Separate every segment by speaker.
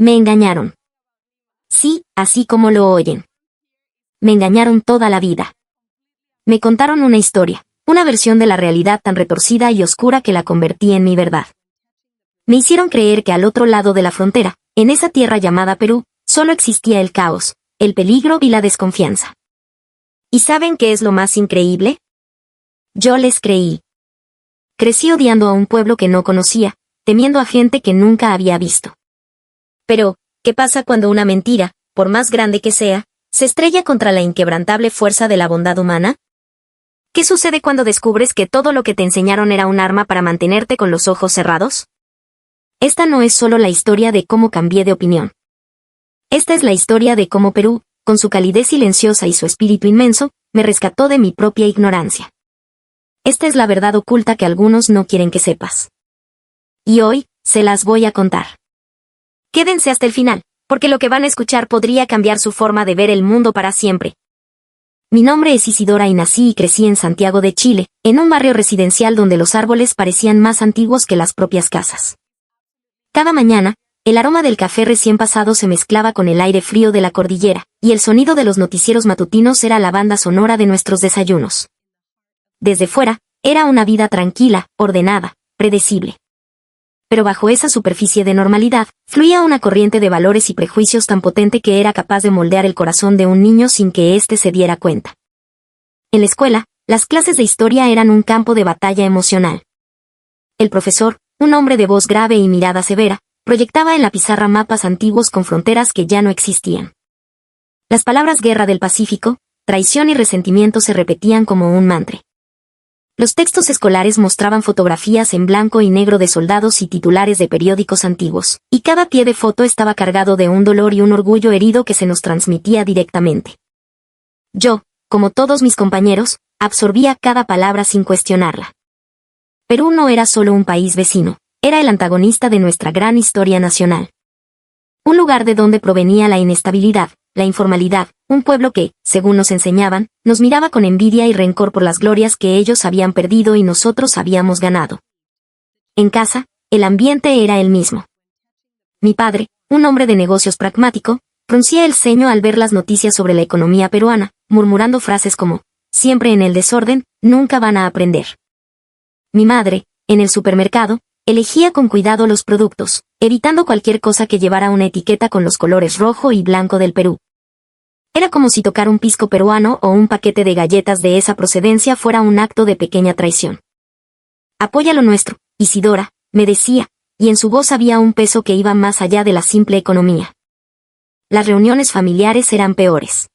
Speaker 1: Me engañaron. Sí, así como lo oyen. Me engañaron toda la vida. Me contaron una historia, una versión de la realidad tan retorcida y oscura que la convertí en mi verdad. Me hicieron creer que al otro lado de la frontera, en esa tierra llamada Perú, solo existía el caos, el peligro y la desconfianza. ¿Y saben qué es lo más increíble? Yo les creí. Crecí odiando a un pueblo que no conocía, temiendo a gente que nunca había visto. Pero, ¿qué pasa cuando una mentira, por más grande que sea, se estrella contra la inquebrantable fuerza de la bondad humana? ¿Qué sucede cuando descubres que todo lo que te enseñaron era un arma para mantenerte con los ojos cerrados? Esta no es solo la historia de cómo cambié de opinión. Esta es la historia de cómo Perú, con su calidez silenciosa y su espíritu inmenso, me rescató de mi propia ignorancia. Esta es la verdad oculta que algunos no quieren que sepas. Y hoy, se las voy a contar. Quédense hasta el final, porque lo que van a escuchar podría cambiar su forma de ver el mundo para siempre. Mi nombre es Isidora y nací y crecí en Santiago de Chile, en un barrio residencial donde los árboles parecían más antiguos que las propias casas. Cada mañana, el aroma del café recién pasado se mezclaba con el aire frío de la cordillera, y el sonido de los noticieros matutinos era la banda sonora de nuestros desayunos. Desde fuera, era una vida tranquila, ordenada, predecible. Pero bajo esa superficie de normalidad, fluía una corriente de valores y prejuicios tan potente que era capaz de moldear el corazón de un niño sin que éste se diera cuenta. En la escuela, las clases de historia eran un campo de batalla emocional. El profesor, un hombre de voz grave y mirada severa, proyectaba en la pizarra mapas antiguos con fronteras que ya no existían. Las palabras guerra del Pacífico, traición y resentimiento se repetían como un mantra. Los textos escolares mostraban fotografías en blanco y negro de soldados y titulares de periódicos antiguos, y cada pie de foto estaba cargado de un dolor y un orgullo herido que se nos transmitía directamente. Yo, como todos mis compañeros, absorbía cada palabra sin cuestionarla. Perú no era solo un país vecino, era el antagonista de nuestra gran historia nacional. Un lugar de donde provenía la inestabilidad, la informalidad, un pueblo que, según nos enseñaban, nos miraba con envidia y rencor por las glorias que ellos habían perdido y nosotros habíamos ganado. En casa, el ambiente era el mismo. Mi padre, un hombre de negocios pragmático, fruncía el ceño al ver las noticias sobre la economía peruana, murmurando frases como, siempre en el desorden, nunca van a aprender. Mi madre, en el supermercado, elegía con cuidado los productos, evitando cualquier cosa que llevara una etiqueta con los colores rojo y blanco del Perú. Era como si tocar un pisco peruano o un paquete de galletas de esa procedencia fuera un acto de pequeña traición. Apoya lo nuestro, Isidora, me decía, y en su voz había un peso que iba más allá de la simple economía. Las reuniones familiares eran peores.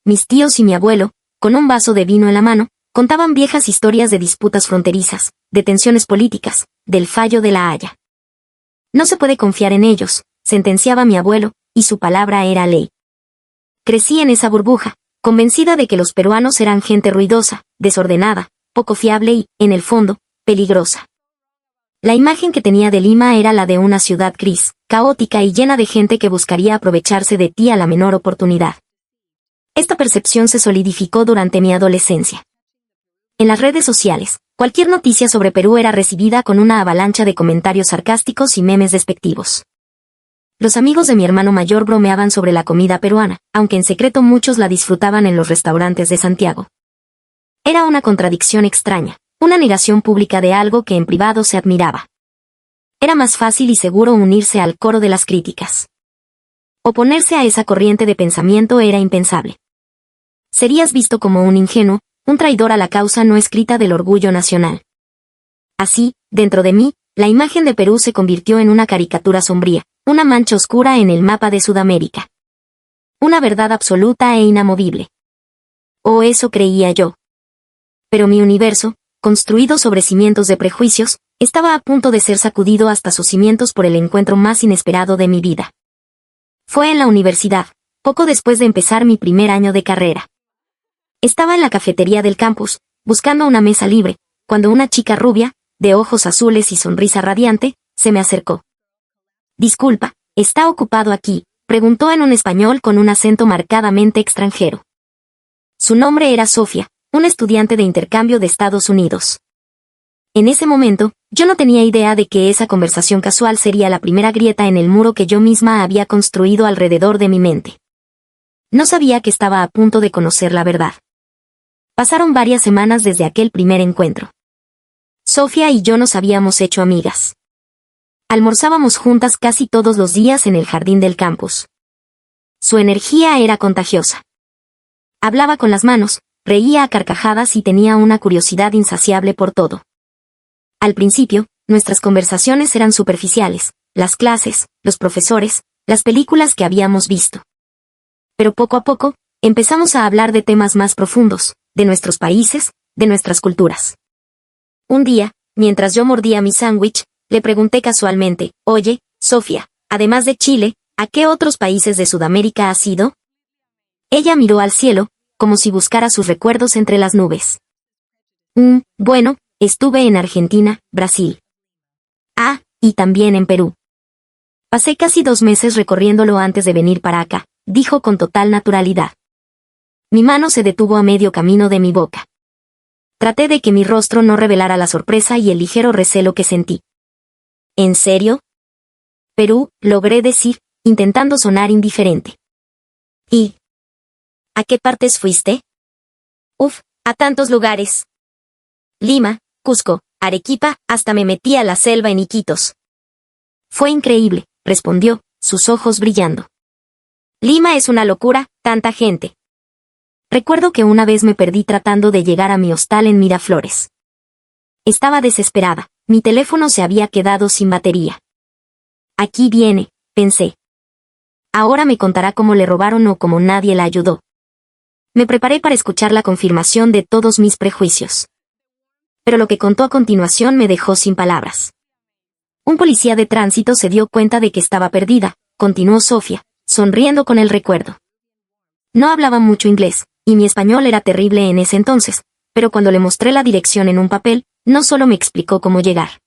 Speaker 1: Mis tíos y mi abuelo, con un vaso de vino en la mano, contaban viejas historias de disputas fronterizas, de tensiones políticas, del fallo de La Haya. No se puede confiar en ellos, sentenciaba mi abuelo, y su palabra era ley. Crecí en esa burbuja, convencida de que los peruanos eran gente ruidosa, desordenada, poco fiable y, en el fondo, peligrosa. La imagen que tenía de Lima era la de una ciudad gris, caótica y llena de gente que buscaría aprovecharse de ti a la menor oportunidad. Esta percepción se solidificó durante mi adolescencia. En las redes sociales, cualquier noticia sobre Perú era recibida con una avalancha de comentarios sarcásticos y memes despectivos. Los amigos de mi hermano mayor bromeaban sobre la comida peruana, aunque en secreto muchos la disfrutaban en los restaurantes de Santiago. Era una contradicción extraña, una negación pública de algo que en privado se admiraba. Era más fácil y seguro unirse al coro de las críticas. Oponerse a esa corriente de pensamiento era impensable. Serías visto como un ingenuo, un traidor a la causa no escrita del orgullo nacional. Así, dentro de mí, la imagen de Perú se convirtió en una caricatura sombría, una mancha oscura en el mapa de Sudamérica. Una verdad absoluta e inamovible. O eso creía yo. Pero mi universo, construido sobre cimientos de prejuicios, estaba a punto de ser sacudido hasta sus cimientos por el encuentro más inesperado de mi vida. Fue en la universidad, poco después de empezar mi primer año de carrera. Estaba en la cafetería del campus, buscando una mesa libre, cuando una chica rubia, de ojos azules y sonrisa radiante, se me acercó. «Disculpa, ¿está ocupado aquí?», preguntó en un español con un acento marcadamente extranjero. Su nombre era Sofía, una estudiante de intercambio de Estados Unidos. En ese momento, Yo no tenía idea de que esa conversación casual sería la primera grieta en el muro que yo misma había construido alrededor de mi mente. No sabía que estaba a punto de conocer la verdad. Pasaron varias semanas desde aquel primer encuentro. Sofía y yo nos habíamos hecho amigas. Almorzábamos juntas casi todos los días en el jardín del campus. Su energía era contagiosa. Hablaba con las manos, reía a carcajadas y tenía una curiosidad insaciable por todo. Al principio, nuestras conversaciones eran superficiales, las clases, los profesores, las películas que habíamos visto. Pero poco a poco, empezamos a hablar de temas más profundos, de nuestros países, de nuestras culturas. Un día, mientras yo mordía mi sándwich, le pregunté casualmente, «Oye, Sofía, además de Chile, ¿a qué otros países de Sudamérica has ido?» Ella miró al cielo, como si buscara sus recuerdos entre las nubes. Bueno, estuve en Argentina, Brasil. Ah, y también en Perú. Pasé casi 2 meses recorriéndolo antes de venir para acá, dijo con total naturalidad. Mi mano se detuvo a medio camino de mi boca. Traté de que mi rostro no revelara la sorpresa y el ligero recelo que sentí. ¿En serio? Perú, logré decir, intentando sonar indiferente. ¿Y a qué partes fuiste? A tantos lugares. Lima, Cusco, Arequipa, hasta me metí a la selva en Iquitos. Fue increíble, respondió, sus ojos brillando. Lima es una locura, tanta gente. Recuerdo que una vez me perdí tratando de llegar a mi hostal en Miraflores. Estaba desesperada, mi teléfono se había quedado sin batería. Aquí viene, pensé. Ahora me contará cómo le robaron o cómo nadie la ayudó. Me preparé para escuchar la confirmación de todos mis prejuicios. Pero lo que contó a continuación me dejó sin palabras. Un policía de tránsito se dio cuenta de que estaba perdida, continuó Sofía, sonriendo con el recuerdo. No hablaba mucho inglés, y mi español era terrible en ese entonces, pero cuando le mostré la dirección en un papel, no solo me explicó cómo llegar.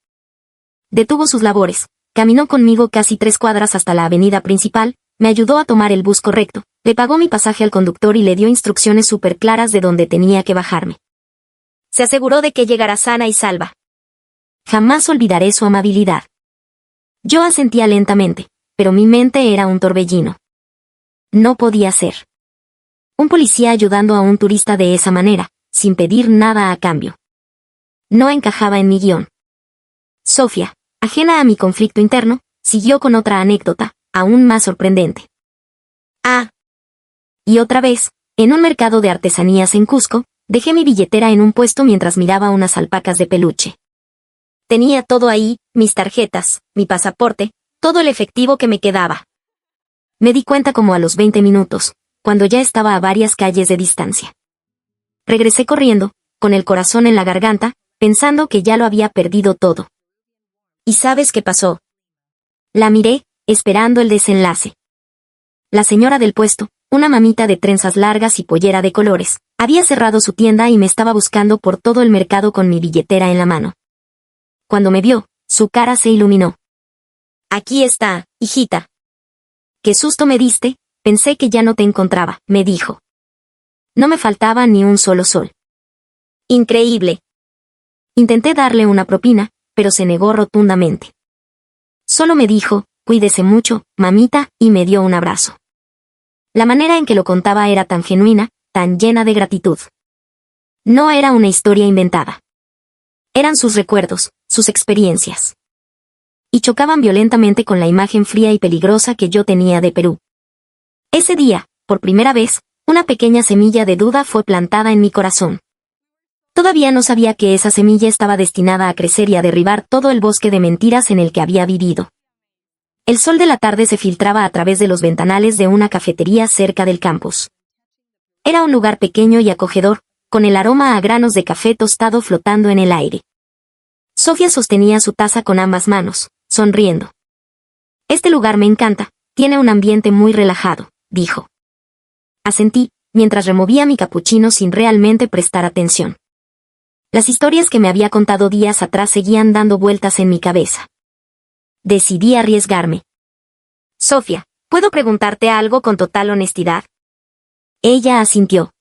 Speaker 1: Detuvo sus labores, caminó conmigo casi 3 cuadras hasta la avenida principal, me ayudó a tomar el bus correcto, le pagó mi pasaje al conductor y le dio instrucciones súper claras de dónde tenía que bajarme. Se aseguró de que llegara sana y salva. Jamás olvidaré su amabilidad. Yo asentía lentamente, pero mi mente era un torbellino. No podía ser. Un policía ayudando a un turista de esa manera, sin pedir nada a cambio. No encajaba en mi guión. Sofía, ajena a mi conflicto interno, siguió con otra anécdota, aún más sorprendente. Y otra vez, en un mercado de artesanías en Cusco, dejé mi billetera en un puesto mientras miraba unas alpacas de peluche. Tenía todo ahí, mis tarjetas, mi pasaporte, todo el efectivo que me quedaba. Me di cuenta como a los 20 minutos, cuando ya estaba a varias calles de distancia. Regresé corriendo, con el corazón en la garganta, pensando que ya lo había perdido todo. ¿Y sabes qué pasó? La miré, esperando el desenlace. La señora del puesto, una mamita de trenzas largas y pollera de colores, había cerrado su tienda y me estaba buscando por todo el mercado con mi billetera en la mano. Cuando me vio, su cara se iluminó. Aquí está, hijita. Qué susto me diste, pensé que ya no te encontraba, me dijo. No me faltaba ni un solo sol. Increíble. Intenté darle una propina, pero se negó rotundamente. Solo me dijo, cuídese mucho, mamita, y me dio un abrazo. La manera en que lo contaba era tan genuina, tan llena de gratitud. No era una historia inventada. Eran sus recuerdos, sus experiencias. Y chocaban violentamente con la imagen fría y peligrosa que yo tenía de Perú. Ese día, por primera vez, una pequeña semilla de duda fue plantada en mi corazón. Todavía no sabía que esa semilla estaba destinada a crecer y a derribar todo el bosque de mentiras en el que había vivido. El sol de la tarde se filtraba a través de los ventanales de una cafetería cerca del campus. Era un lugar pequeño y acogedor, con el aroma a granos de café tostado flotando en el aire. Sofía sostenía su taza con ambas manos, sonriendo. Este lugar me encanta, tiene un ambiente muy relajado, dijo. Asentí, mientras removía mi capuchino sin realmente prestar atención. Las historias que me había contado días atrás seguían dando vueltas en mi cabeza. Decidí arriesgarme. Sofía, ¿puedo preguntarte algo con total honestidad? Ella asintió.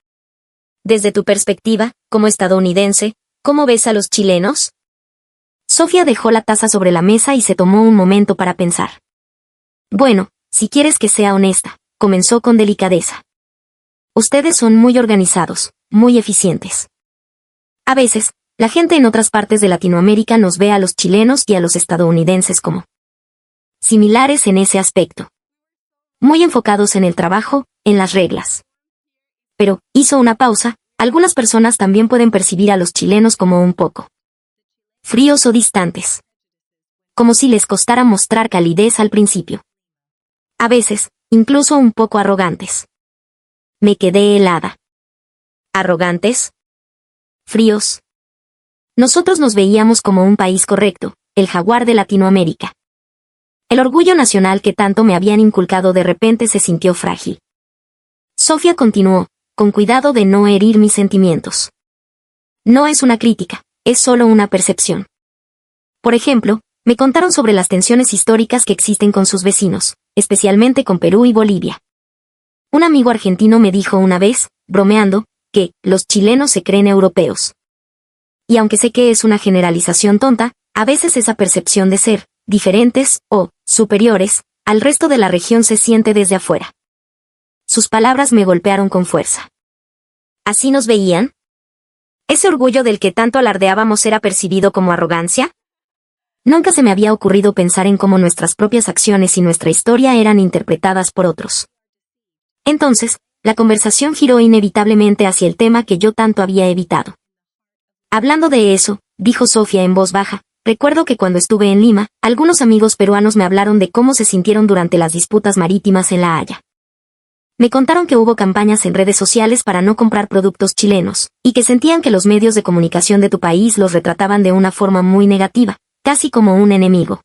Speaker 1: Desde tu perspectiva, como estadounidense, ¿cómo ves a los chilenos? Sofía dejó la taza sobre la mesa y se tomó un momento para pensar. Bueno, si quieres que sea honesta, comenzó con delicadeza. Ustedes son muy organizados, muy eficientes. A veces, la gente en otras partes de Latinoamérica nos ve a los chilenos y a los estadounidenses como similares en ese aspecto. Muy enfocados en el trabajo, en las reglas. Pero, hizo una pausa, algunas personas también pueden percibir a los chilenos como un poco fríos o distantes. Como si les costara mostrar calidez al principio. A veces, incluso un poco arrogantes. Me quedé helada. ¿Arrogantes? ¿Fríos? Nosotros nos veíamos como un país correcto, el jaguar de Latinoamérica. El orgullo nacional que tanto me habían inculcado de repente se sintió frágil. Sofía continuó, con cuidado de no herir mis sentimientos. No es una crítica, es solo una percepción. Por ejemplo, me contaron sobre las tensiones históricas que existen con sus vecinos, especialmente con Perú y Bolivia. Un amigo argentino me dijo una vez, bromeando, que los chilenos se creen europeos. Y aunque sé que es una generalización tonta, a veces esa percepción de ser diferentes o superiores al resto de la región se siente desde afuera. Sus palabras me golpearon con fuerza. ¿Así nos veían? ¿Ese orgullo del que tanto alardeábamos era percibido como arrogancia? Nunca se me había ocurrido pensar en cómo nuestras propias acciones y nuestra historia eran interpretadas por otros. Entonces, la conversación giró inevitablemente hacia el tema que yo tanto había evitado. Hablando de eso, dijo Sofía en voz baja, recuerdo que cuando estuve en Lima, algunos amigos peruanos me hablaron de cómo se sintieron durante las disputas marítimas en La Haya. Me contaron que hubo campañas en redes sociales para no comprar productos chilenos, y que sentían que los medios de comunicación de tu país los retrataban de una forma muy negativa, casi como un enemigo.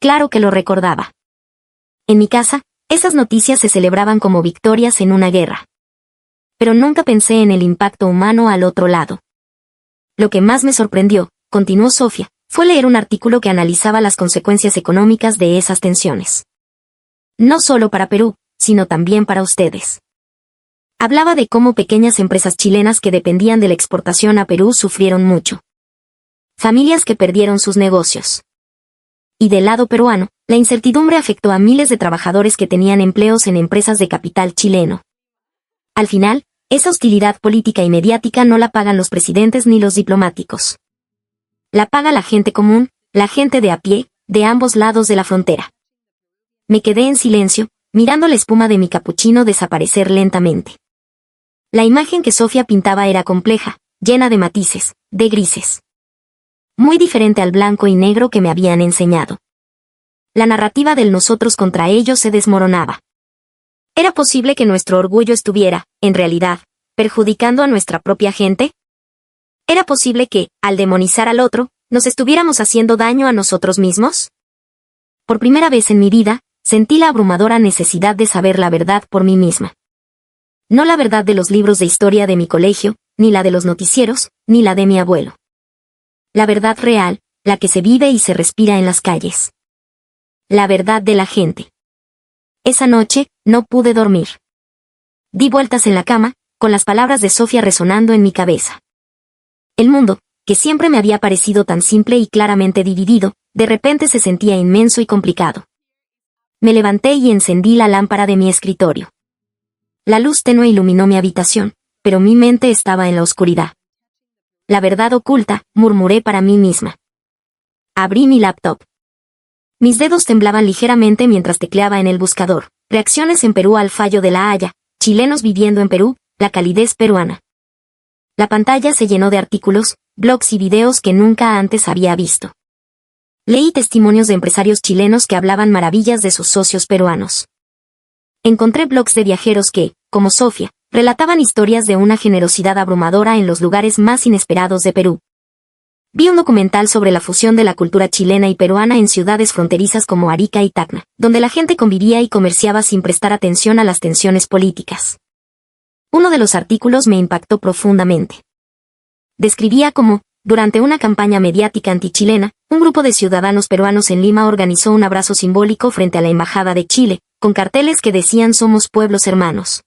Speaker 1: Claro que lo recordaba. En mi casa, esas noticias se celebraban como victorias en una guerra. Pero nunca pensé en el impacto humano al otro lado. Lo que más me sorprendió, continuó Sofía, fue leer un artículo que analizaba las consecuencias económicas de esas tensiones. No solo para Perú, sino también para ustedes. Hablaba de cómo pequeñas empresas chilenas que dependían de la exportación a Perú sufrieron mucho. Familias que perdieron sus negocios. Y del lado peruano, la incertidumbre afectó a miles de trabajadores que tenían empleos en empresas de capital chileno. Al final, esa hostilidad política y mediática no la pagan los presidentes ni los diplomáticos. La paga la gente común, la gente de a pie, de ambos lados de la frontera. Me quedé en silencio, mirando la espuma de mi capuchino desaparecer lentamente. La imagen que Sofía pintaba era compleja, llena de matices, de grises. Muy diferente al blanco y negro que me habían enseñado. La narrativa del nosotros contra ellos se desmoronaba. ¿Era posible que nuestro orgullo estuviera, en realidad, perjudicando a nuestra propia gente? ¿Era posible que, al demonizar al otro, nos estuviéramos haciendo daño a nosotros mismos? Por primera vez en mi vida, sentí la abrumadora necesidad de saber la verdad por mí misma. No la verdad de los libros de historia de mi colegio, ni la de los noticieros, ni la de mi abuelo. La verdad real, la que se vive y se respira en las calles. La verdad de la gente. Esa noche, no pude dormir. Di vueltas en la cama, con las palabras de Sofía resonando en mi cabeza. El mundo, que siempre me había parecido tan simple y claramente dividido, de repente se sentía inmenso y complicado. Me levanté y encendí la lámpara de mi escritorio. La luz tenue iluminó mi habitación, pero mi mente estaba en la oscuridad. La verdad oculta, murmuré para mí misma. Abrí mi laptop. Mis dedos temblaban ligeramente mientras tecleaba en el buscador. Reacciones en Perú al fallo de La Haya, chilenos viviendo en Perú, la calidez peruana. La pantalla se llenó de artículos, blogs y videos que nunca antes había visto. Leí testimonios de empresarios chilenos que hablaban maravillas de sus socios peruanos. Encontré blogs de viajeros que, como Sofía, relataban historias de una generosidad abrumadora en los lugares más inesperados de Perú. Vi un documental sobre la fusión de la cultura chilena y peruana en ciudades fronterizas como Arica y Tacna, donde la gente convivía y comerciaba sin prestar atención a las tensiones políticas. Uno de los artículos me impactó profundamente. Describía cómo, durante una campaña mediática antichilena, un grupo de ciudadanos peruanos en Lima organizó un abrazo simbólico frente a la Embajada de Chile, con carteles que decían "Somos pueblos hermanos".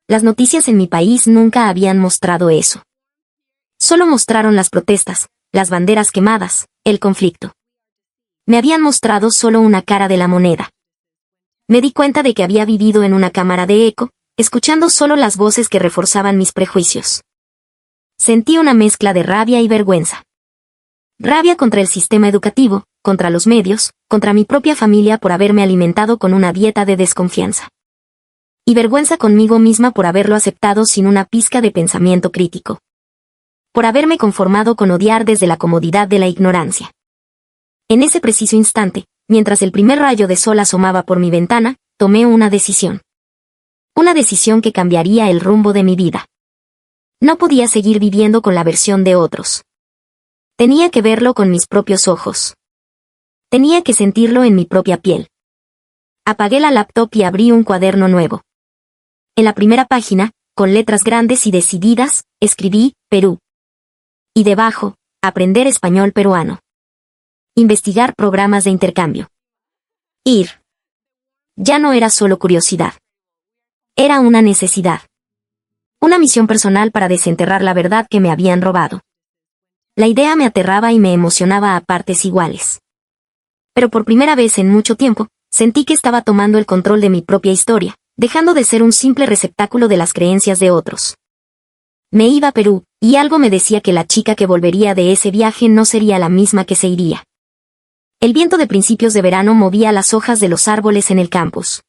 Speaker 1: Las noticias en mi país nunca habían mostrado eso. Solo mostraron las protestas, las banderas quemadas, el conflicto. Me habían mostrado solo una cara de la moneda. Me di cuenta de que había vivido en una cámara de eco, escuchando solo las voces que reforzaban mis prejuicios. Sentí una mezcla de rabia y vergüenza. Rabia contra el sistema educativo, contra los medios, contra mi propia familia por haberme alimentado con una dieta de desconfianza. Y vergüenza conmigo misma por haberlo aceptado sin una pizca de pensamiento crítico. Por haberme conformado con odiar desde la comodidad de la ignorancia. En ese preciso instante, mientras el primer rayo de sol asomaba por mi ventana, tomé una decisión. Una decisión que cambiaría el rumbo de mi vida. No podía seguir viviendo con la versión de otros. Tenía que verlo con mis propios ojos. Tenía que sentirlo en mi propia piel. Apagué la laptop y abrí un cuaderno nuevo. En la primera página, con letras grandes y decididas, escribí, Perú. Y debajo, aprender español peruano. Investigar programas de intercambio. Ir. Ya no era solo curiosidad. Era una necesidad. Una misión personal para desenterrar la verdad que me habían robado. La idea me aterraba y me emocionaba a partes iguales. Pero por primera vez en mucho tiempo, sentí que estaba tomando el control de mi propia historia, dejando de ser un simple receptáculo de las creencias de otros. Me iba a Perú, y algo me decía que la chica que volvería de ese viaje no sería la misma que se iría. El viento de principios de verano movía las hojas de los árboles en el campus.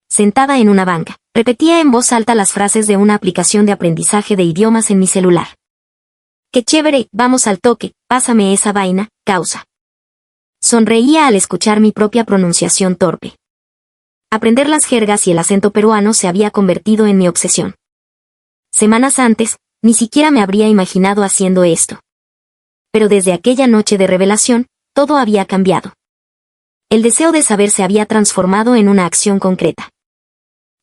Speaker 1: Sentada en una banca, repetía en voz alta las frases de una aplicación de aprendizaje de idiomas en mi celular. ¡Qué chévere! Vamos al toque, pásame esa vaina, causa. Sonreía al escuchar mi propia pronunciación torpe. Aprender las jergas y el acento peruano se había convertido en mi obsesión. Semanas antes, ni siquiera me habría imaginado haciendo esto. Pero desde aquella noche de revelación, todo había cambiado. El deseo de saber se había transformado en una acción concreta.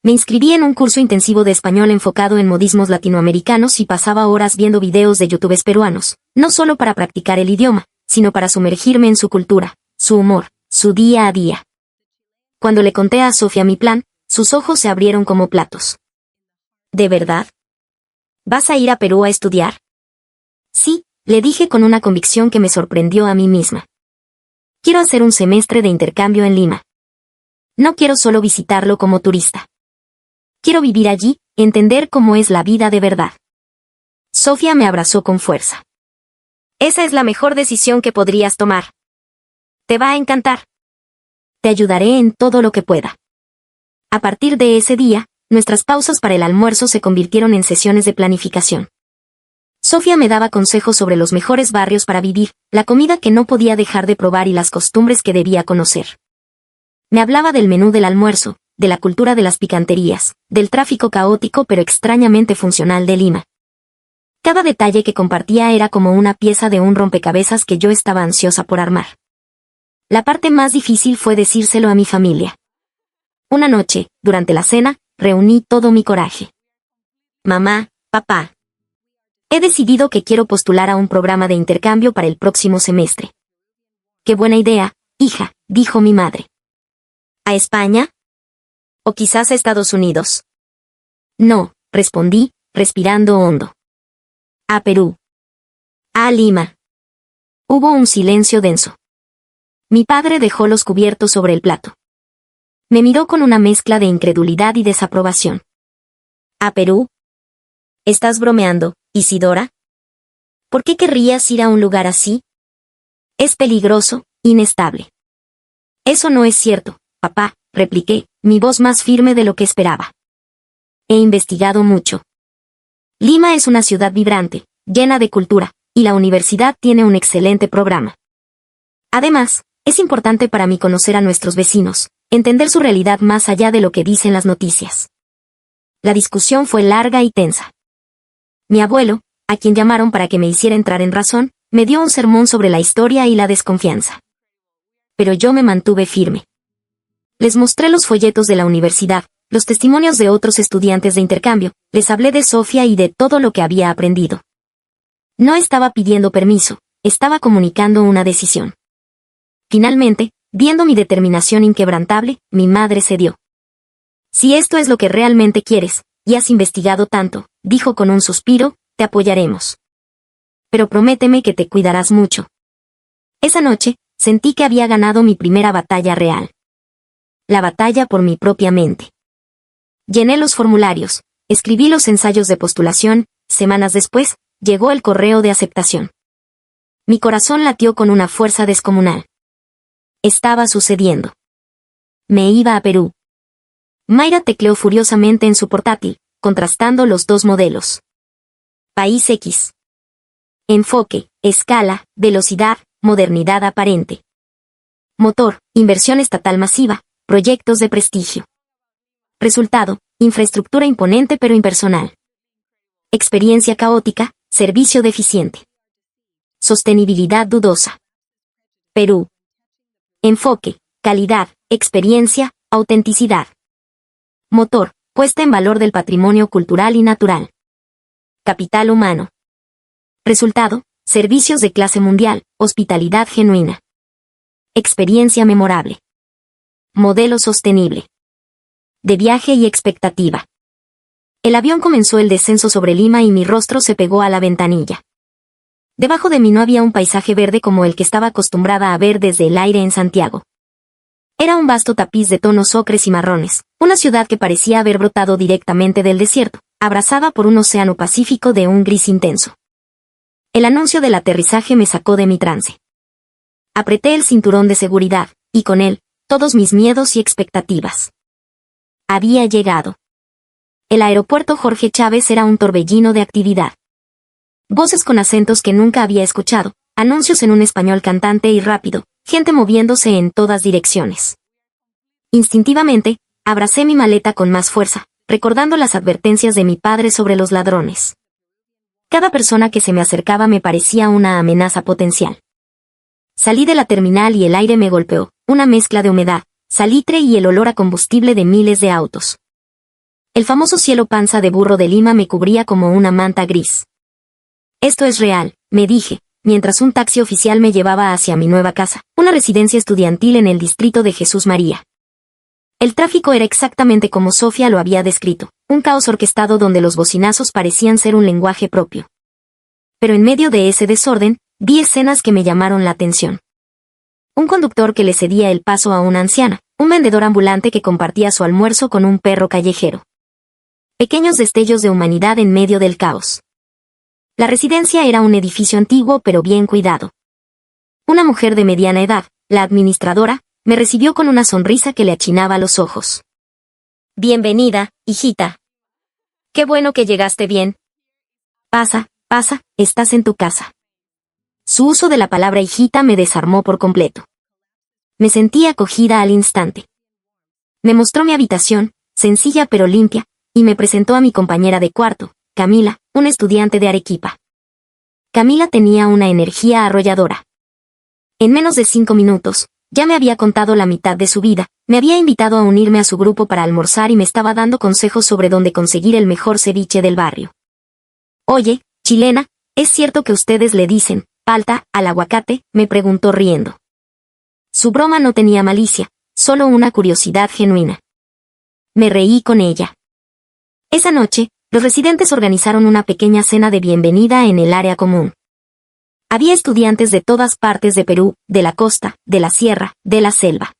Speaker 1: Me inscribí en un curso intensivo de español enfocado en modismos latinoamericanos y pasaba horas viendo videos de youtubers peruanos, no solo para practicar el idioma, sino para sumergirme en su cultura, su humor, su día a día. Cuando le conté a Sofía mi plan, sus ojos se abrieron como platos. ¿De verdad? ¿Vas a ir a Perú a estudiar? Sí, le dije con una convicción que me sorprendió a mí misma. Quiero hacer un semestre de intercambio en Lima. No quiero solo visitarlo como turista. Quiero vivir allí, entender cómo es la vida de verdad. Sofía me abrazó con fuerza. Esa es la mejor decisión que podrías tomar. Te va a encantar. Te ayudaré en todo lo que pueda. A partir de ese día, nuestras pausas para el almuerzo se convirtieron en sesiones de planificación. Sofía me daba consejos sobre los mejores barrios para vivir, la comida que no podía dejar de probar y las costumbres que debía conocer. Me hablaba del menú del almuerzo, de la cultura de las picanterías, del tráfico caótico pero extrañamente funcional de Lima. Cada detalle que compartía era como una pieza de un rompecabezas que yo estaba ansiosa por armar. La parte más difícil fue decírselo a mi familia. Una noche, durante la cena, reuní todo mi coraje. Mamá, papá. He decidido que quiero postular a un programa de intercambio para el próximo semestre. Qué buena idea, hija, dijo mi madre. ¿A España? ¿O quizás a Estados Unidos? No, respondí, respirando hondo. A Perú. A Lima. Hubo un silencio denso. Mi padre dejó los cubiertos sobre el plato. Me miró con una mezcla de incredulidad y desaprobación. ¿A Perú? ¿Estás bromeando, Isidora? ¿Por qué querrías ir a un lugar así? Es peligroso, inestable. Eso no es cierto, papá, repliqué, mi voz más firme de lo que esperaba. He investigado mucho. Lima es una ciudad vibrante, llena de cultura, y la universidad tiene un excelente programa. Además, es importante para mí conocer a nuestros vecinos, entender su realidad más allá de lo que dicen las noticias. La discusión fue larga y tensa. Mi abuelo, a quien llamaron para que me hiciera entrar en razón, me dio un sermón sobre la historia y la desconfianza. Pero yo me mantuve firme. Les mostré los folletos de la universidad, los testimonios de otros estudiantes de intercambio, les hablé de Sofía y de todo lo que había aprendido. No estaba pidiendo permiso, estaba comunicando una decisión. Finalmente, viendo mi determinación inquebrantable, mi madre cedió. Si esto es lo que realmente quieres, y has investigado tanto, dijo con un suspiro, te apoyaremos. pero prométeme que te cuidarás mucho. Esa noche, sentí que había ganado mi primera batalla real. La batalla por mi propia mente. Llené los formularios, escribí los ensayos de postulación, semanas después, llegó el correo de aceptación. Mi corazón latió con una fuerza descomunal. Estaba sucediendo. Me iba a Perú. Mayra tecleó furiosamente en su portátil, contrastando los dos modelos. País X. Enfoque, escala, velocidad, modernidad aparente. Motor, inversión estatal masiva, proyectos de prestigio. Resultado, infraestructura imponente pero impersonal. Experiencia caótica, servicio deficiente. Sostenibilidad dudosa. Perú. Enfoque, calidad, experiencia, autenticidad. Motor, puesta en valor del patrimonio cultural y natural. Capital humano. Resultado, servicios de clase mundial, hospitalidad genuina. Experiencia memorable. Modelo sostenible. De viaje y expectativa. El avión comenzó el descenso sobre Lima y mi rostro se pegó a la ventanilla. Debajo de mí no había un paisaje verde como el que estaba acostumbrada a ver desde el aire en Santiago. Era un vasto tapiz de tonos ocres y marrones, una ciudad que parecía haber brotado directamente del desierto, abrazada por un océano Pacífico de un gris intenso. El anuncio del aterrizaje me sacó de mi trance. Apreté el cinturón de seguridad, y con él, todos mis miedos y expectativas. Había llegado. El aeropuerto Jorge Chávez era un torbellino de actividad. Voces con acentos que nunca había escuchado, anuncios en un español cantante y rápido, gente moviéndose en todas direcciones. Instintivamente, abracé mi maleta con más fuerza, recordando las advertencias de mi padre sobre los ladrones. Cada persona que se me acercaba me parecía una amenaza potencial. Salí de la terminal y el aire me golpeó, una mezcla de humedad, salitre y el olor a combustible de miles de autos. El famoso cielo panza de burro de Lima me cubría como una manta gris. Esto es real, me dije, mientras un taxi oficial me llevaba hacia mi nueva casa, una residencia estudiantil en el distrito de Jesús María. El tráfico era exactamente como Sofía lo había descrito, un caos orquestado donde los bocinazos parecían ser un lenguaje propio. Pero en medio de ese desorden, vi escenas que me llamaron la atención. Un conductor que le cedía el paso a una anciana, un vendedor ambulante que compartía su almuerzo con un perro callejero. Pequeños destellos de humanidad en medio del caos. La residencia era un edificio antiguo pero bien cuidado. Una mujer de mediana edad, la administradora, me recibió con una sonrisa que le achinaba los ojos. Bienvenida, hijita. Qué bueno que llegaste bien. Pasa, estás en tu casa. Su uso de la palabra hijita me desarmó por completo. Me sentí acogida al instante. Me mostró mi habitación, sencilla pero limpia, y me presentó a mi compañera de cuarto, Camila, una estudiante de Arequipa. Camila tenía una energía arrolladora. En menos de 5 minutos, ya me había contado la mitad de su vida, me había invitado a unirme a su grupo para almorzar y me estaba dando consejos sobre dónde conseguir el mejor ceviche del barrio. Oye, chilena, ¿es cierto que ustedes le dicen palta al aguacate?, me preguntó riendo. Su broma no tenía malicia, solo una curiosidad genuina. Me reí con ella. Esa noche, los residentes organizaron una pequeña cena de bienvenida en el área común. Había estudiantes de todas partes de Perú, de la costa, de la sierra, de la selva.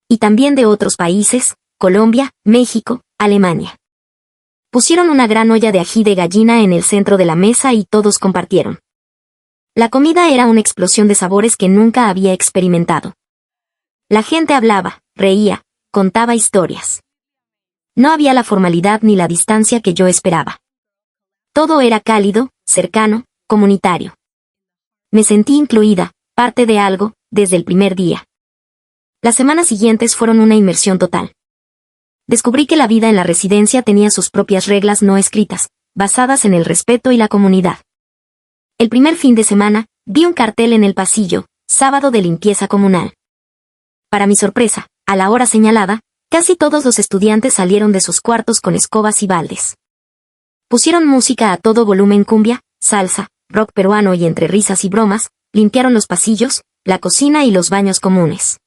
Speaker 1: Y también de otros países, Colombia, México, Alemania. Pusieron una gran olla de ají de gallina en el centro de la mesa y todos compartieron. La comida era una explosión de sabores que nunca había experimentado. La gente hablaba, reía, contaba historias. No había la formalidad ni la distancia que yo esperaba. Todo era cálido, cercano, comunitario. Me sentí incluida, parte de algo, desde el primer día. Las semanas siguientes fueron una inmersión total. Descubrí que la vida en la residencia tenía sus propias reglas no escritas, basadas en el respeto y la comunidad. El primer fin de semana, vi un cartel en el pasillo, sábado de limpieza comunal. Para mi sorpresa, a la hora señalada, casi todos los estudiantes salieron de sus cuartos con escobas y baldes. Pusieron música a todo volumen, cumbia, salsa, rock peruano y entre risas y bromas, limpiaron los pasillos, la cocina y los baños comunes.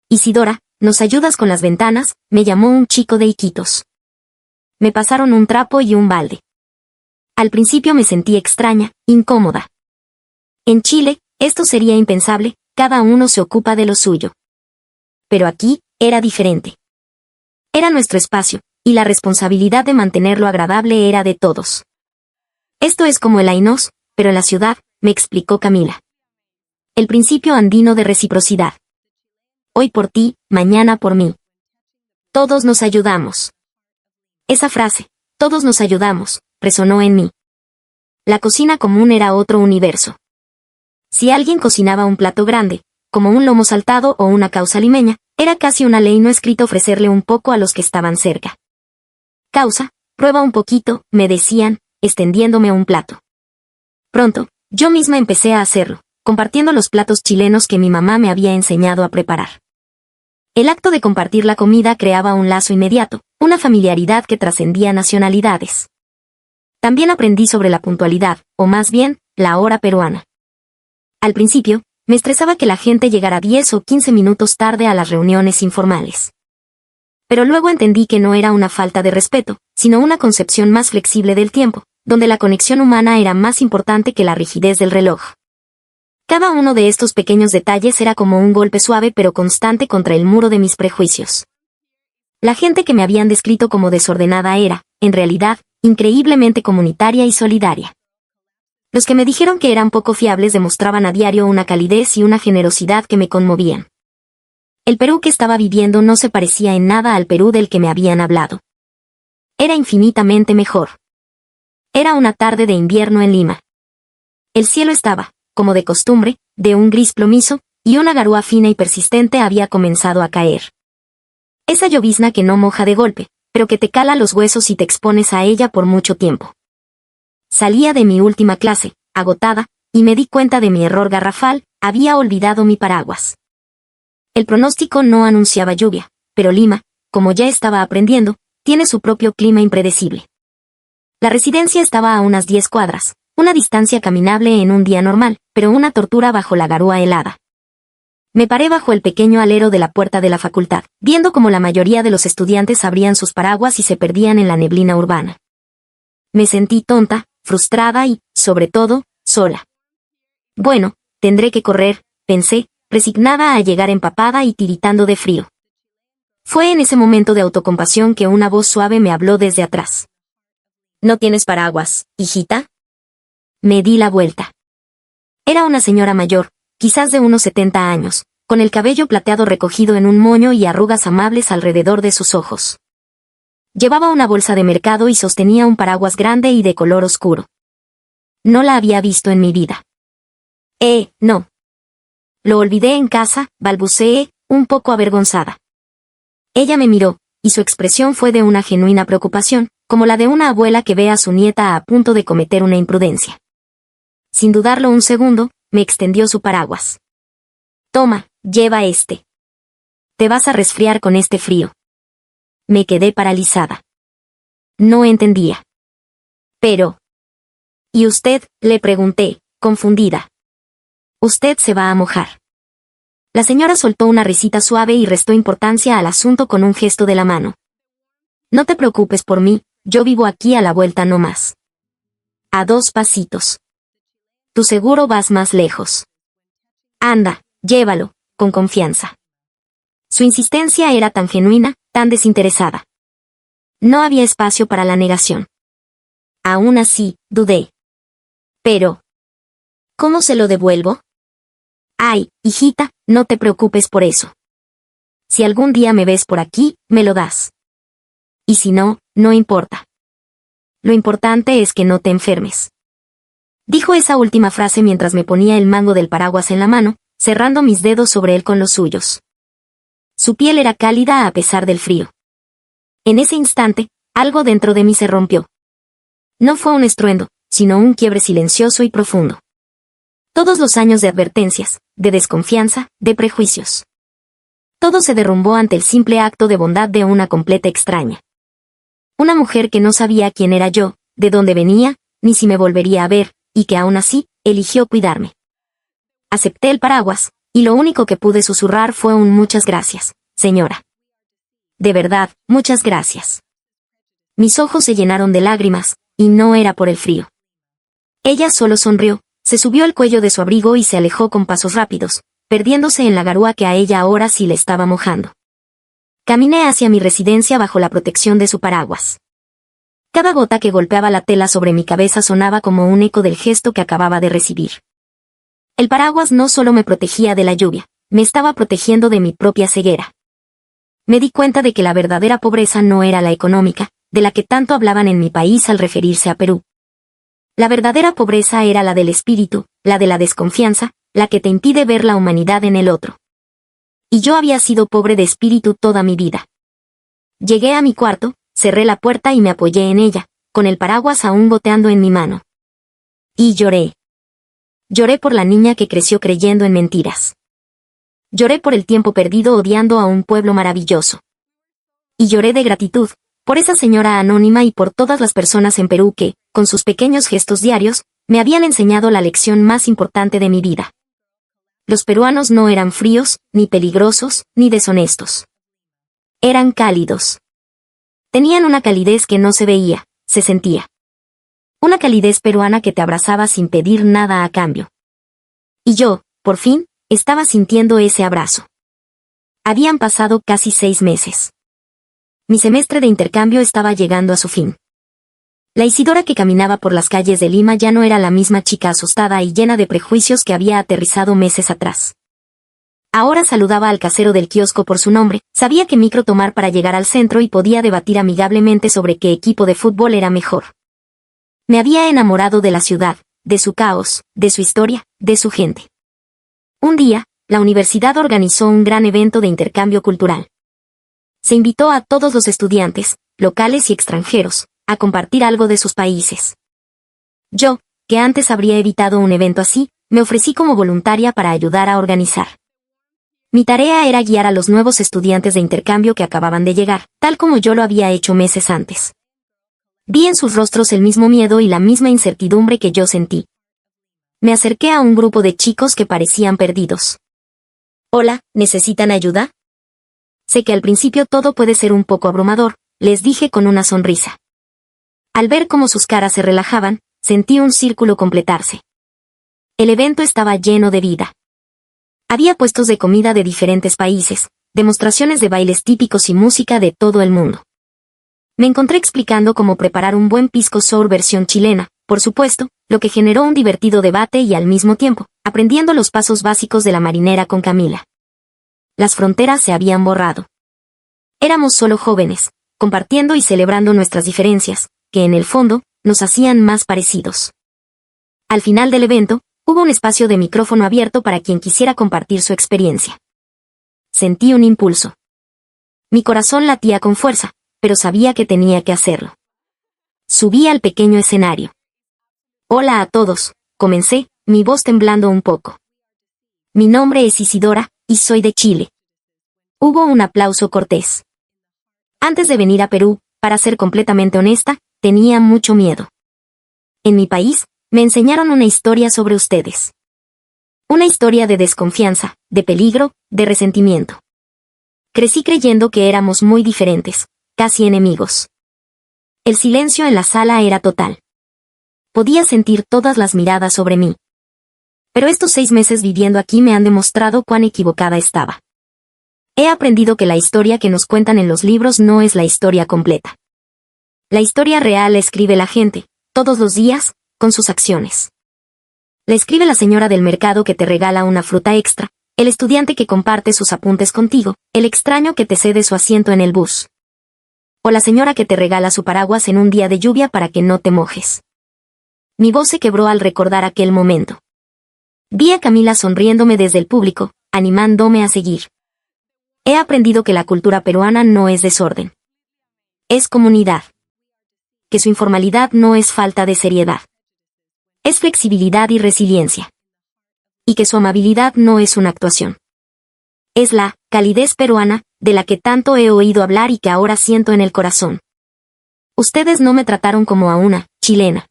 Speaker 1: Isidora, ¿nos ayudas con las ventanas?, me llamó un chico de Iquitos. Me pasaron un trapo y un balde. Al principio me sentí extraña, incómoda. En Chile, esto sería impensable, cada uno se ocupa de lo suyo. Pero aquí, era diferente. Era nuestro espacio, y la responsabilidad de mantenerlo agradable era de todos. Esto es como el Ainos, pero en la ciudad, me explicó Camila. El principio andino de reciprocidad. Hoy por ti, mañana por mí. Todos nos ayudamos. Esa frase, todos nos ayudamos, resonó en mí. La cocina común era otro universo. Si alguien cocinaba un plato grande, como un lomo saltado o una causa limeña, era casi una ley no escrita ofrecerle un poco a los que estaban cerca. Causa, prueba un poquito, me decían, extendiéndome un plato. Pronto, yo misma empecé a hacerlo, compartiendo los platos chilenos que mi mamá me había enseñado a preparar. El acto de compartir la comida creaba un lazo inmediato, una familiaridad que trascendía nacionalidades. También aprendí sobre la puntualidad, o más bien, la hora peruana. Al principio, me estresaba que la gente llegara 10 o 15 minutos tarde a las reuniones informales. Pero luego entendí que no era una falta de respeto, sino una concepción más flexible del tiempo, donde la conexión humana era más importante que la rigidez del reloj. Cada uno de estos pequeños detalles era como un golpe suave pero constante contra el muro de mis prejuicios. La gente que me habían descrito como desordenada era, en realidad, increíblemente comunitaria y solidaria. Los que me dijeron que eran poco fiables demostraban a diario una calidez y una generosidad que me conmovían. El Perú que estaba viviendo no se parecía en nada al Perú del que me habían hablado. Era infinitamente mejor. Era una tarde de invierno en Lima. El cielo estaba, como de costumbre, de un gris plomizo, y una garúa fina y persistente había comenzado a caer. Esa llovizna que no moja de golpe, pero que te cala los huesos y te expones a ella por mucho tiempo. Salía de mi última clase, agotada, y me di cuenta de mi error garrafal, había olvidado mi paraguas. El pronóstico no anunciaba lluvia, pero Lima, como ya estaba aprendiendo, tiene su propio clima impredecible. La residencia estaba a unas 10 cuadras, una distancia caminable en un día normal, pero una tortura bajo la garúa helada. Me paré bajo el pequeño alero de la puerta de la facultad, viendo cómo la mayoría de los estudiantes abrían sus paraguas y se perdían en la neblina urbana. Me sentí tonta, frustrada y, sobre todo, sola. Bueno, tendré que correr, pensé, resignada a llegar empapada y tiritando de frío. Fue en ese momento de autocompasión que una voz suave me habló desde atrás. ¿No tienes paraguas, hijita? Me di la vuelta. Era una señora mayor, quizás de unos 70 años, con el cabello plateado recogido en un moño y arrugas amables alrededor de sus ojos. Llevaba una bolsa de mercado y sostenía un paraguas grande y de color oscuro. No la había visto en mi vida. No. Lo olvidé en casa, balbuceé, un poco avergonzada. Ella me miró, y su expresión fue de una genuina preocupación, como la de una abuela que ve a su nieta a punto de cometer una imprudencia. Sin dudarlo un segundo, me extendió su paraguas. Toma, lleva este. Te vas a resfriar con este frío. Me quedé paralizada. No entendía. Pero... ¿Y usted? Le pregunté, confundida. Usted se va a mojar. La señora soltó una risita suave y restó importancia al asunto con un gesto de la mano. No te preocupes por mí, yo vivo aquí a la vuelta no más. A 2 pasitos. Tú seguro vas más lejos. Anda, llévalo, con confianza. Su insistencia era tan genuina, tan desinteresada. No había espacio para la negación. Aún así, dudé. Pero... ¿cómo se lo devuelvo? Ay, hijita, no te preocupes por eso. Si algún día me ves por aquí, me lo das. Y si no, no importa. Lo importante es que no te enfermes. Dijo esa última frase mientras me ponía el mango del paraguas en la mano, cerrando mis dedos sobre él con los suyos. Su piel era cálida a pesar del frío. En ese instante, algo dentro de mí se rompió. No fue un estruendo, sino un quiebre silencioso y profundo. Todos los años de advertencias, de desconfianza, de prejuicios. Todo se derrumbó ante el simple acto de bondad de una completa extraña. Una mujer que no sabía quién era yo, de dónde venía, ni si me volvería a ver, y que aún así, eligió cuidarme. Acepté el paraguas, y lo único que pude susurrar fue un muchas gracias, señora. De verdad, muchas gracias. Mis ojos se llenaron de lágrimas, y no era por el frío. Ella solo sonrió, se subió al cuello de su abrigo y se alejó con pasos rápidos, perdiéndose en la garúa que a ella ahora sí le estaba mojando. Caminé hacia mi residencia bajo la protección de su paraguas. Cada gota que golpeaba la tela sobre mi cabeza sonaba como un eco del gesto que acababa de recibir. El paraguas no solo me protegía de la lluvia, me estaba protegiendo de mi propia ceguera. Me di cuenta de que la verdadera pobreza no era la económica, de la que tanto hablaban en mi país al referirse a Perú. La verdadera pobreza era la del espíritu, la de la desconfianza, la que te impide ver la humanidad en el otro. Y yo había sido pobre de espíritu toda mi vida. Llegué a mi cuarto, cerré la puerta y me apoyé en ella, con el paraguas aún goteando en mi mano. Y lloré. Lloré por la niña que creció creyendo en mentiras. Lloré por el tiempo perdido odiando a un pueblo maravilloso. Y lloré de gratitud, por esa señora anónima y por todas las personas en Perú que, con sus pequeños gestos diarios, me habían enseñado la lección más importante de mi vida. Los peruanos no eran fríos, ni peligrosos, ni deshonestos. Eran cálidos. Tenían una calidez que no se veía, se sentía. Una calidez peruana que te abrazaba sin pedir nada a cambio. Y yo, por fin, estaba sintiendo ese abrazo. Habían pasado casi 6 meses. Mi semestre de intercambio estaba llegando a su fin. La Isidora que caminaba por las calles de Lima ya no era la misma chica asustada y llena de prejuicios que había aterrizado meses atrás. Ahora saludaba al casero del kiosco por su nombre, sabía qué micro tomar para llegar al centro y podía debatir amigablemente sobre qué equipo de fútbol era mejor. Me había enamorado de la ciudad, de su caos, de su historia, de su gente. Un día, la universidad organizó un gran evento de intercambio cultural. Se invitó a todos los estudiantes, locales y extranjeros, a compartir algo de sus países. Yo, que antes habría evitado un evento así, me ofrecí como voluntaria para ayudar a organizar. Mi tarea era guiar a los nuevos estudiantes de intercambio que acababan de llegar, tal como yo lo había hecho meses antes. Vi en sus rostros el mismo miedo y la misma incertidumbre que yo sentí. Me acerqué a un grupo de chicos que parecían perdidos. Hola, ¿necesitan ayuda? Sé que al principio todo puede ser un poco abrumador, les dije con una sonrisa. Al ver cómo sus caras se relajaban, sentí un círculo completarse. El evento estaba lleno de vida. Había puestos de comida de diferentes países, demostraciones de bailes típicos y música de todo el mundo. Me encontré explicando cómo preparar un buen pisco sour versión chilena, por supuesto, lo que generó un divertido debate y al mismo tiempo, aprendiendo los pasos básicos de la marinera con Camila. Las fronteras se habían borrado. Éramos solo jóvenes, compartiendo y celebrando nuestras diferencias, que en el fondo, nos hacían más parecidos. Al final del evento, hubo un espacio de micrófono abierto para quien quisiera compartir su experiencia. Sentí un impulso. Mi corazón latía con fuerza, pero sabía que tenía que hacerlo. Subí al pequeño escenario. Hola a todos, comencé, mi voz temblando un poco. Mi nombre es Isidora, y soy de Chile. Hubo un aplauso cortés. Antes de venir a Perú, para ser completamente honesta, tenía mucho miedo. En mi país, me enseñaron una historia sobre ustedes. Una historia de desconfianza, de peligro, de resentimiento. Crecí creyendo que éramos muy diferentes, casi enemigos. El silencio en la sala era total. Podía sentir todas las miradas sobre mí. Pero estos 6 meses viviendo aquí me han demostrado cuán equivocada estaba. He aprendido que la historia que nos cuentan en los libros no es la historia completa. La historia real la escribe la gente, todos los días, con sus acciones. La escribe la señora del mercado que te regala una fruta extra, el estudiante que comparte sus apuntes contigo, el extraño que te cede su asiento en el bus. O la señora que te regala su paraguas en un día de lluvia para que no te mojes. Mi voz se quebró al recordar aquel momento. Vi a Camila sonriéndome desde el público, animándome a seguir. He aprendido que la cultura peruana no es desorden. Es comunidad. Que su informalidad no es falta de seriedad. Es flexibilidad y resiliencia. Y que su amabilidad no es una actuación. Es la calidez peruana, de la que tanto he oído hablar y que ahora siento en el corazón. Ustedes no me trataron como a una chilena.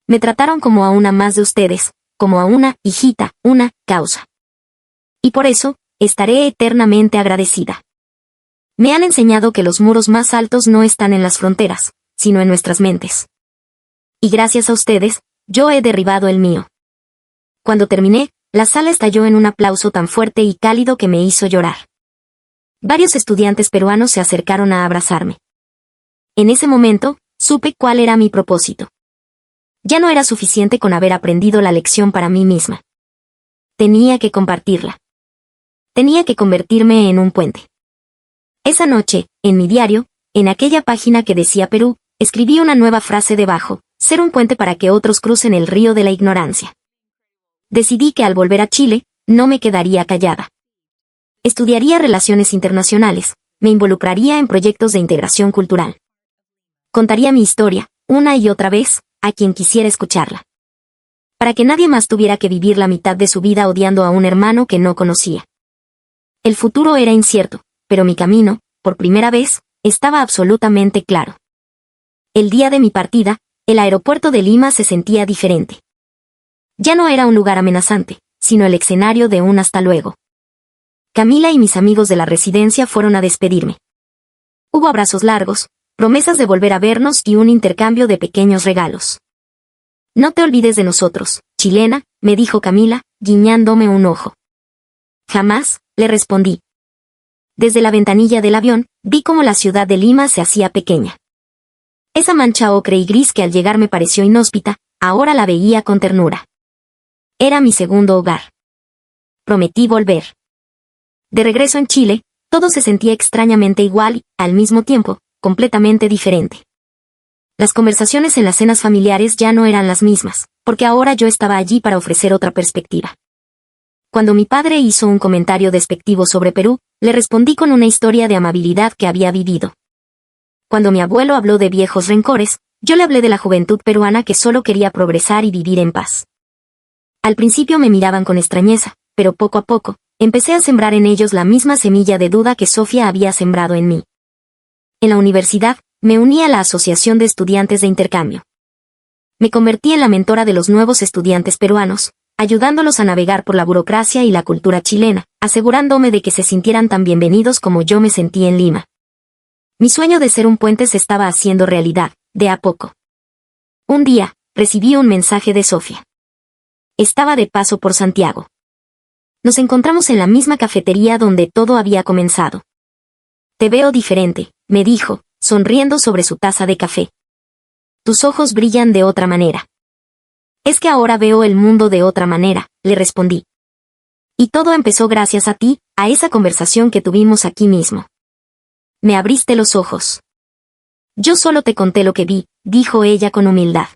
Speaker 1: Me trataron como a una más de ustedes, como a una hijita, una causa. Y por eso, estaré eternamente agradecida. Me han enseñado que los muros más altos no están en las fronteras, sino en nuestras mentes. Y gracias a ustedes, yo he derribado el mío. Cuando terminé, la sala estalló en un aplauso tan fuerte y cálido que me hizo llorar. Varios estudiantes peruanos se acercaron a abrazarme. En ese momento, supe cuál era mi propósito. Ya no era suficiente con haber aprendido la lección para mí misma. Tenía que compartirla. Tenía que convertirme en un puente. Esa noche, en mi diario, en aquella página que decía Perú, escribí una nueva frase debajo: ser un puente para que otros crucen el río de la ignorancia. Decidí que al volver a Chile, no me quedaría callada. Estudiaría relaciones internacionales, me involucraría en proyectos de integración cultural. Contaría mi historia, una y otra vez, a quien quisiera escucharla. Para que nadie más tuviera que vivir la mitad de su vida odiando a un hermano que no conocía. El futuro era incierto, pero mi camino, por primera vez, estaba absolutamente claro. El día de mi partida, el aeropuerto de Lima se sentía diferente. Ya no era un lugar amenazante, sino el escenario de un hasta luego. Camila y mis amigos de la residencia fueron a despedirme. Hubo abrazos largos, promesas de volver a vernos y un intercambio de pequeños regalos. No te olvides de nosotros, chilena, me dijo Camila, guiñándome un ojo. Jamás, le respondí. Desde la ventanilla del avión, vi cómo la ciudad de Lima se hacía pequeña. Esa mancha ocre y gris que al llegar me pareció inhóspita, ahora la veía con ternura. Era mi segundo hogar. Prometí volver. De regreso en Chile, todo se sentía extrañamente igual y, al mismo tiempo, completamente diferente. Las conversaciones en las cenas familiares ya no eran las mismas, porque ahora yo estaba allí para ofrecer otra perspectiva. Cuando mi padre hizo un comentario despectivo sobre Perú, le respondí con una historia de amabilidad que había vivido. Cuando mi abuelo habló de viejos rencores, yo le hablé de la juventud peruana que solo quería progresar y vivir en paz. Al principio me miraban con extrañeza, pero poco a poco, empecé a sembrar en ellos la misma semilla de duda que Sofía había sembrado en mí. En la universidad, me uní a la Asociación de Estudiantes de Intercambio. Me convertí en la mentora de los nuevos estudiantes peruanos, ayudándolos a navegar por la burocracia y la cultura chilena, asegurándome de que se sintieran tan bienvenidos como yo me sentí en Lima. Mi sueño de ser un puente se estaba haciendo realidad, de a poco. Un día, recibí un mensaje de Sofía. Estaba de paso por Santiago. Nos encontramos en la misma cafetería donde todo había comenzado. Te veo diferente, me dijo, sonriendo sobre su taza de café. Tus ojos brillan de otra manera. Es que ahora veo el mundo de otra manera, le respondí. Y todo empezó gracias a ti, a esa conversación que tuvimos aquí mismo. Me abriste los ojos. Yo solo te conté lo que vi, dijo ella con humildad.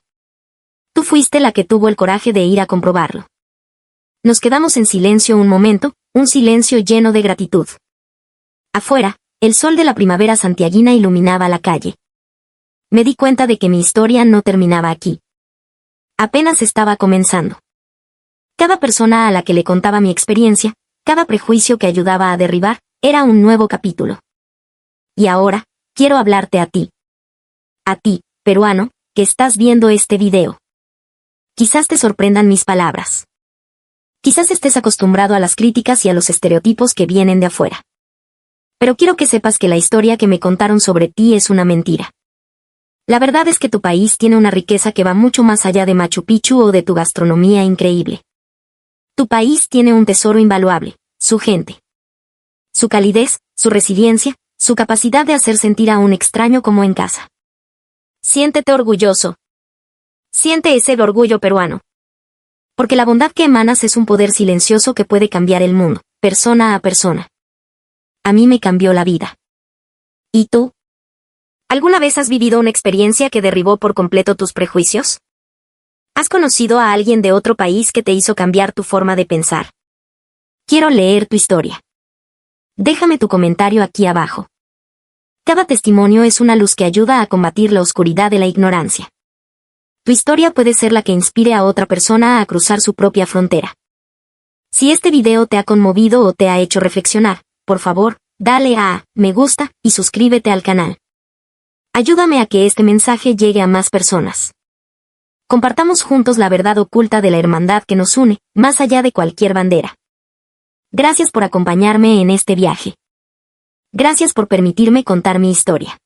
Speaker 1: Tú fuiste la que tuvo el coraje de ir a comprobarlo. Nos quedamos en silencio un momento, un silencio lleno de gratitud. Afuera, el sol de la primavera santiaguina iluminaba la calle. Me di cuenta de que mi historia no terminaba aquí. Apenas estaba comenzando. Cada persona a la que le contaba mi experiencia, cada prejuicio que ayudaba a derribar, era un nuevo capítulo. Y ahora, quiero hablarte a ti. A ti, peruano, que estás viendo este video. Quizás te sorprendan mis palabras. Quizás estés acostumbrado a las críticas y a los estereotipos que vienen de afuera. Pero quiero que sepas que la historia que me contaron sobre ti es una mentira. La verdad es que tu país tiene una riqueza que va mucho más allá de Machu Picchu o de tu gastronomía increíble. Tu país tiene un tesoro invaluable, su gente. Su calidez, su resiliencia, su capacidad de hacer sentir a un extraño como en casa. Siéntete orgulloso. Siente ese orgullo peruano. Porque la bondad que emanas es un poder silencioso que puede cambiar el mundo, persona a persona. A mí me cambió la vida. ¿Y tú? ¿Alguna vez has vivido una experiencia que derribó por completo tus prejuicios? ¿Has conocido a alguien de otro país que te hizo cambiar tu forma de pensar? Quiero leer tu historia. Déjame tu comentario aquí abajo. Cada testimonio es una luz que ayuda a combatir la oscuridad de la ignorancia. Tu historia puede ser la que inspire a otra persona a cruzar su propia frontera. Si este video te ha conmovido o te ha hecho reflexionar, por favor, dale a me gusta y suscríbete al canal. Ayúdame a que este mensaje llegue a más personas. Compartamos juntos la verdad oculta de la hermandad que nos une, más allá de cualquier bandera. Gracias por acompañarme en este viaje. Gracias por permitirme contar mi historia.